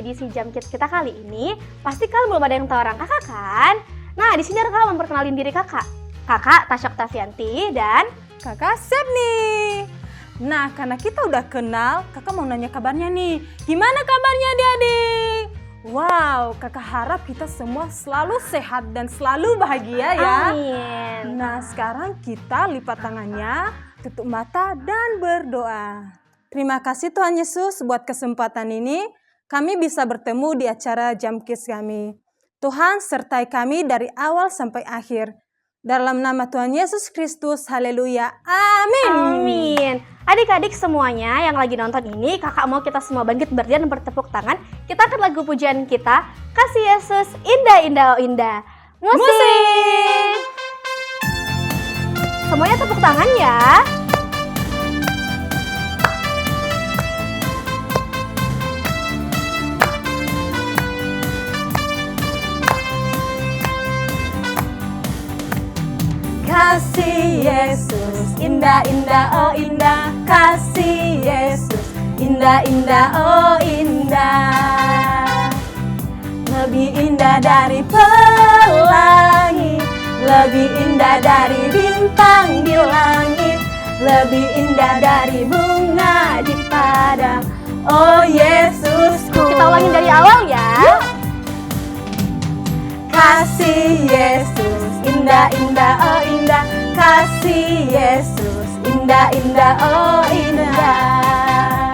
edisi Jam Kids kita kali ini, pasti kalian belum ada yang tahu orang kakak kan? Nah, di sini Raka memperkenalkan diri kakak. Kakak Tasya Oktavianti dan Kakak Sepni. Nah, karena kita udah kenal, kakak mau nanya kabarnya nih. Gimana kabarnya adik-adik? Wow, kakak harap kita semua selalu sehat dan selalu bahagia ya. Amin. Nah, sekarang kita lipat tangannya, tutup mata dan berdoa. Terima kasih Tuhan Yesus buat kesempatan ini. Kami bisa bertemu di acara Jam Kids kami. Tuhan sertai kami dari awal sampai akhir. Dalam nama Tuhan Yesus Kristus, haleluya, amin. Amin. Adik-adik semuanya yang lagi nonton ini, kakak mau kita semua bangkit berdiri dan bertepuk tangan. Kita akan lagu pujian kita, Kasih Yesus, Indah, Indah, Oh Indah. Musik! Semuanya tepuk tangan ya. Kasih Yesus, indah, indah, oh indah. Kasih Yesus, indah, indah, oh indah. Lebih indah dari pelangi, lebih indah dari bintang di langit, lebih indah dari bunga di padang. Oh Yesusku. Kita ulangin dari awal ya. Kasih Yesus, indah, indah, oh indah. Kasih Yesus, indah, indah, oh indah.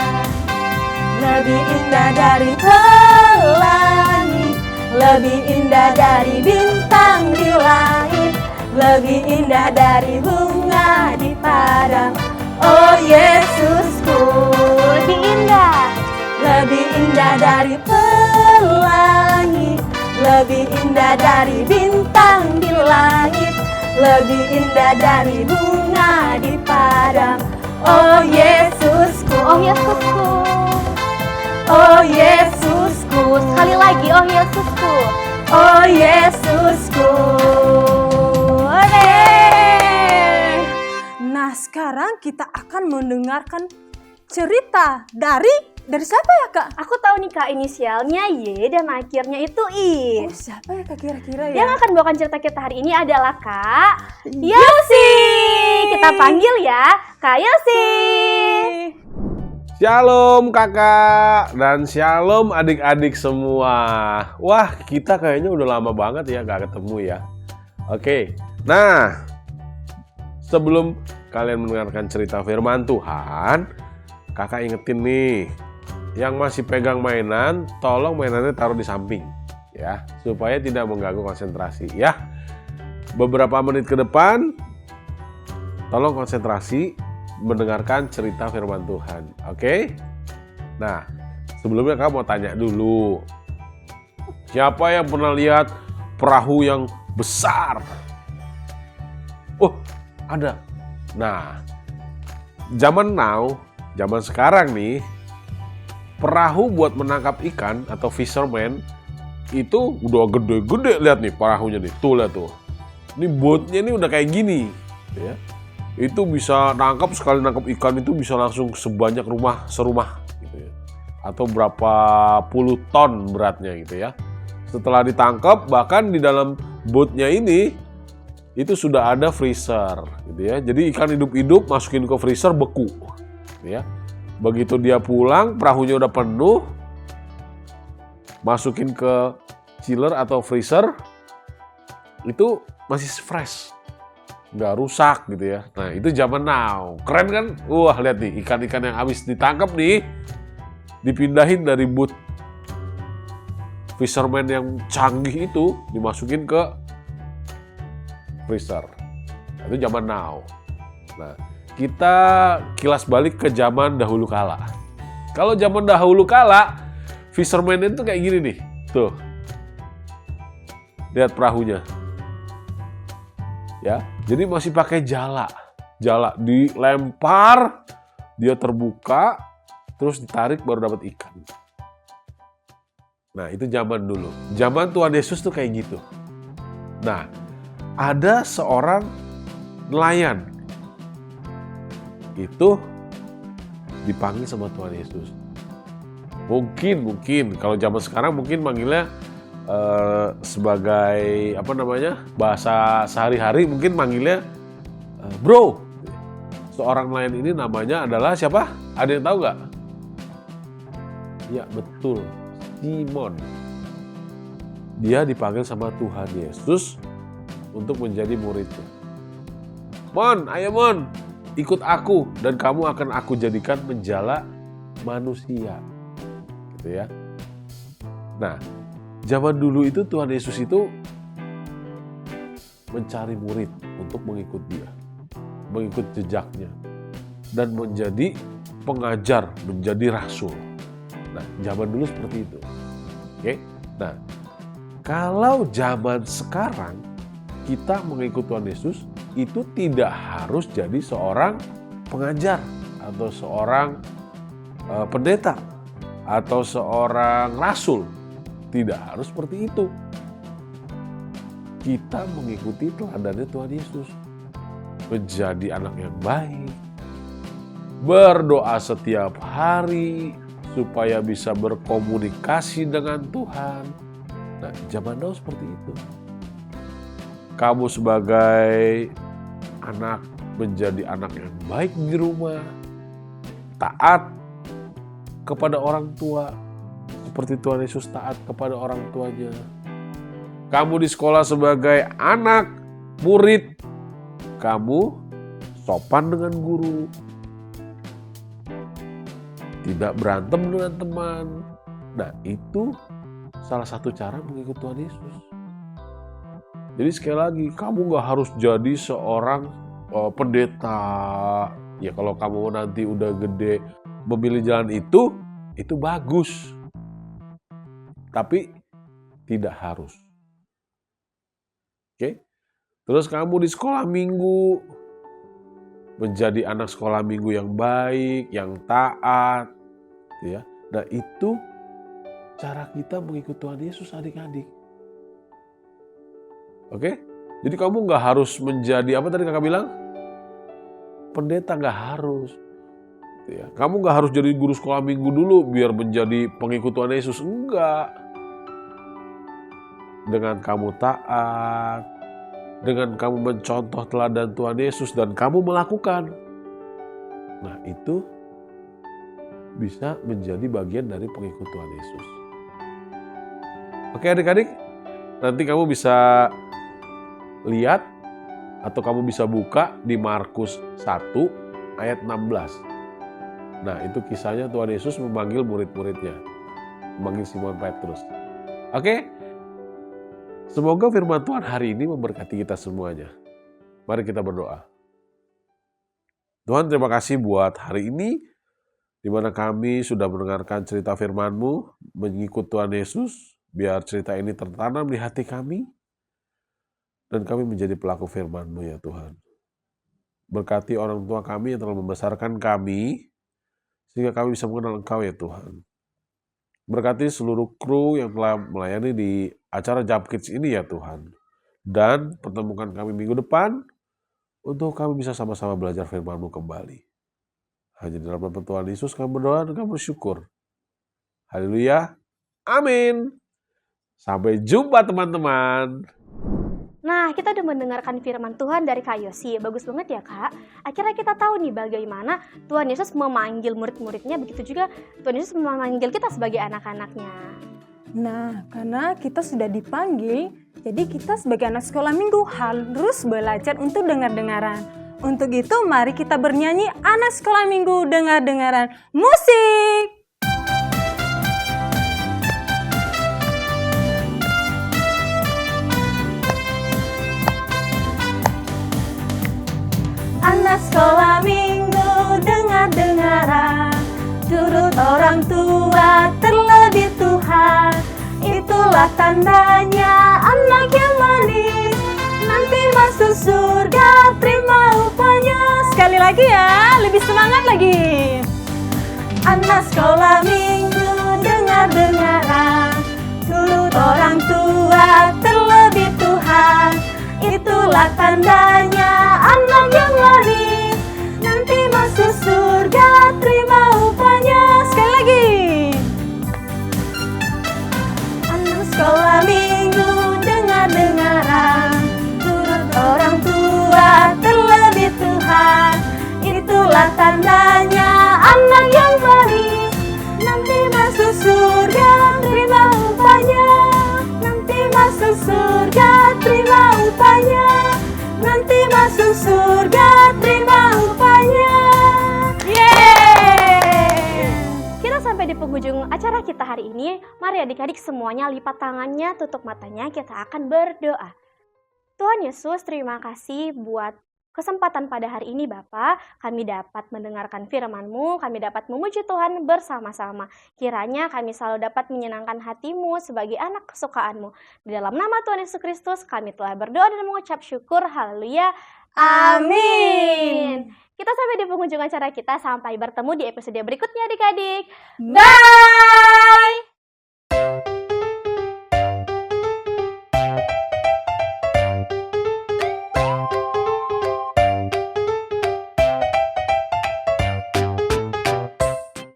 Lebih indah dari pelangi, lebih indah dari bintang di langit, lebih indah dari bunga di padang. Oh Yesusku, Lebih indah. lebih indah dari pelangi, lebih indah dari bintang di langit, lebih indah dari bunga di padang. Oh Yesusku, Oh Yesusku. oh Yesusku, Sekali lagi, oh Yesusku. oh Yesusku. Nah, sekarang kita akan mendengarkan cerita dari siapa ya Kak? Aku tahu nih Kak, inisialnya Y dan akhirnya itu I. Oh, siapa ya Kak kira-kira ya? Yang akan bawakan cerita kita hari ini adalah Kak Yosi. Kita panggil ya, Kak Yosi. Shalom kakak dan shalom adik-adik semua. Wah, kita kayaknya udah lama banget ya gak ketemu ya. Oke, nah sebelum kalian mendengarkan cerita firman Tuhan, kakak ingetin nih, yang masih pegang mainan, tolong mainannya taruh di samping ya, supaya tidak mengganggu konsentrasi ya. Beberapa menit ke depan, tolong konsentrasi mendengarkan cerita firman Tuhan. Oke? Nah, sebelumnya kakak mau tanya dulu. Siapa yang pernah lihat perahu yang besar? Oh, ada. Nah, zaman sekarang nih, perahu buat menangkap ikan atau fisherman itu udah gede-gede. Lihat nih perahunya nih, tuh lihat tuh. Ini boatnya ini udah kayak gini, ya. Itu bisa sekali nangkap ikan itu bisa langsung sebanyak serumah gitu ya. Atau berapa puluh ton beratnya gitu ya. Setelah ditangkap, bahkan di dalam boatnya ini itu sudah ada freezer gitu ya. Jadi ikan hidup-hidup masukin ke freezer beku gitu ya. Begitu dia pulang, perahunya udah penuh, masukin ke chiller atau freezer, itu masih fresh, nggak rusak gitu ya. Nah itu zaman now, keren kan? Wah lihat nih ikan-ikan yang habis ditangkap nih, dipindahin dari boot fisherman yang canggih itu, dimasukin ke freezer. Nah, itu zaman now. Nah kita kilas balik ke zaman dahulu kala. Kalau zaman dahulu kala, fisherman itu kayak gini nih, tuh. Lihat perahunya. Ya, jadi masih pakai jala dilempar, dia terbuka, terus ditarik baru dapat ikan. Nah itu zaman dulu, zaman Tuhan Yesus tuh kayak gitu. Nah ada seorang nelayan, itu dipanggil sama Tuhan Yesus. Mungkin kalau zaman sekarang mungkin manggilnya sebagai bahasa sehari-hari mungkin manggilnya bro. Seorang nelayan ini namanya adalah siapa? Ada yang tahu nggak? Ya betul, Simon. Dia dipanggil sama Tuhan Yesus untuk menjadi muridnya. Mon, ayo Mon, ikut aku dan kamu akan aku jadikan menjala manusia. Gitu ya. Nah, zaman dulu itu Tuhan Yesus itu mencari murid untuk mengikut dia, mengikut jejaknya, dan menjadi pengajar, menjadi rasul. Nah, zaman dulu seperti itu. Oke? Nah, kalau zaman sekarang kita mengikut Tuhan Yesus, itu tidak harus jadi seorang pengajar atau seorang pendeta atau seorang rasul. Tidak harus seperti itu. Kita mengikuti teladannya Tuhan Yesus. Menjadi anak yang baik. Berdoa setiap hari supaya bisa berkomunikasi dengan Tuhan. Nah, zaman now seperti itu. Kamu sebagai anak menjadi anak yang baik di rumah, taat kepada orang tua, seperti Tuhan Yesus taat kepada orang tuanya. Kamu di sekolah sebagai anak, murid, kamu sopan dengan guru, tidak berantem dengan teman. Nah, itu salah satu cara mengikut Tuhan Yesus. Jadi sekali lagi, kamu gak harus jadi seorang pendeta. Ya kalau kamu nanti udah gede memilih jalan itu bagus. Tapi tidak harus. Oke? Terus kamu di sekolah minggu, menjadi anak sekolah minggu yang baik, yang taat. Ya. Nah itu cara kita mengikut Tuhan Yesus adik-adik. Oke? Jadi kamu gak harus menjadi, apa tadi kakak bilang? Pendeta gak harus. Ya. Kamu gak harus jadi guru sekolah minggu dulu biar menjadi pengikut Tuhan Yesus. Enggak. Dengan kamu taat, dengan kamu mencontoh teladan Tuhan Yesus dan kamu melakukan. Nah itu bisa menjadi bagian dari pengikut Tuhan Yesus. Oke adik-adik, nanti kamu bisa lihat atau kamu bisa buka di Markus 1 ayat 16. Nah itu kisahnya Tuhan Yesus memanggil murid-muridnya, memanggil Simon Petrus. Oke, semoga firman Tuhan hari ini memberkati kita semuanya. Mari kita berdoa. Tuhan terima kasih buat hari ini, di mana kami sudah mendengarkan cerita firman-Mu, mengikut Tuhan Yesus, biar cerita ini tertanam di hati kami, dan kami menjadi pelaku firman-Mu ya Tuhan. Berkati orang tua kami yang telah membesarkan kami, sehingga kami bisa mengenal Engkau ya Tuhan. Berkati seluruh kru yang telah melayani di acara Jump Kids ini ya Tuhan. Dan pertemukan kami minggu depan, untuk kami bisa sama-sama belajar firman-Mu kembali. Hanya dalam nama Tuhan Yesus kami berdoa dan kami bersyukur. Haleluya. Amin. Sampai jumpa teman-teman. Nah, kita udah mendengarkan firman Tuhan dari Kak Yosi. Bagus banget ya, Kak. Akhirnya kita tahu nih bagaimana Tuhan Yesus memanggil murid-muridnya, begitu juga Tuhan Yesus memanggil kita sebagai anak-anaknya. Nah, karena kita sudah dipanggil, jadi kita sebagai anak sekolah minggu harus belajar untuk dengar-dengaran. Untuk itu, mari kita bernyanyi anak sekolah minggu dengar-dengaran musik. Anak sekolah minggu dengar-dengaran, turut orang tua terlebih Tuhan. Itulah tandanya anak yang manis, nanti masuk surga terima upahnya. Sekali lagi ya, lebih semangat lagi. Anak sekolah minggu dengar-dengaran, turut orang tua terlebih Tuhan. Itulah tandanya anak yang manis, nanti masuk surga terima upahnya. Sekali lagi. sekolah minggu dengar-dengaran, turut orang tua terlebih Tuhan. Itulah tandanya anak yang baik, nanti masuk surga terima upahnya. Nanti masuk surga terima upahnya. Nanti masuk surga terima upahnya. Yeay! Kita sampai di penghujung acara kita hari ini. Mari adik-adik semuanya lipat tangannya, tutup matanya, kita akan berdoa. Tuhan Yesus, terima kasih buat kesempatan pada hari ini Bapa. Kami dapat mendengarkan firman-Mu, kami dapat memuji Tuhan bersama-sama. Kiranya kami selalu dapat menyenangkan hati-Mu sebagai anak kesukaan-Mu. Di dalam nama Tuhan Yesus Kristus kami telah berdoa dan mengucap syukur. Haleluya. Amin. Kita sampai di penghujung acara kita. Sampai bertemu di episode berikutnya adik-adik. Bye!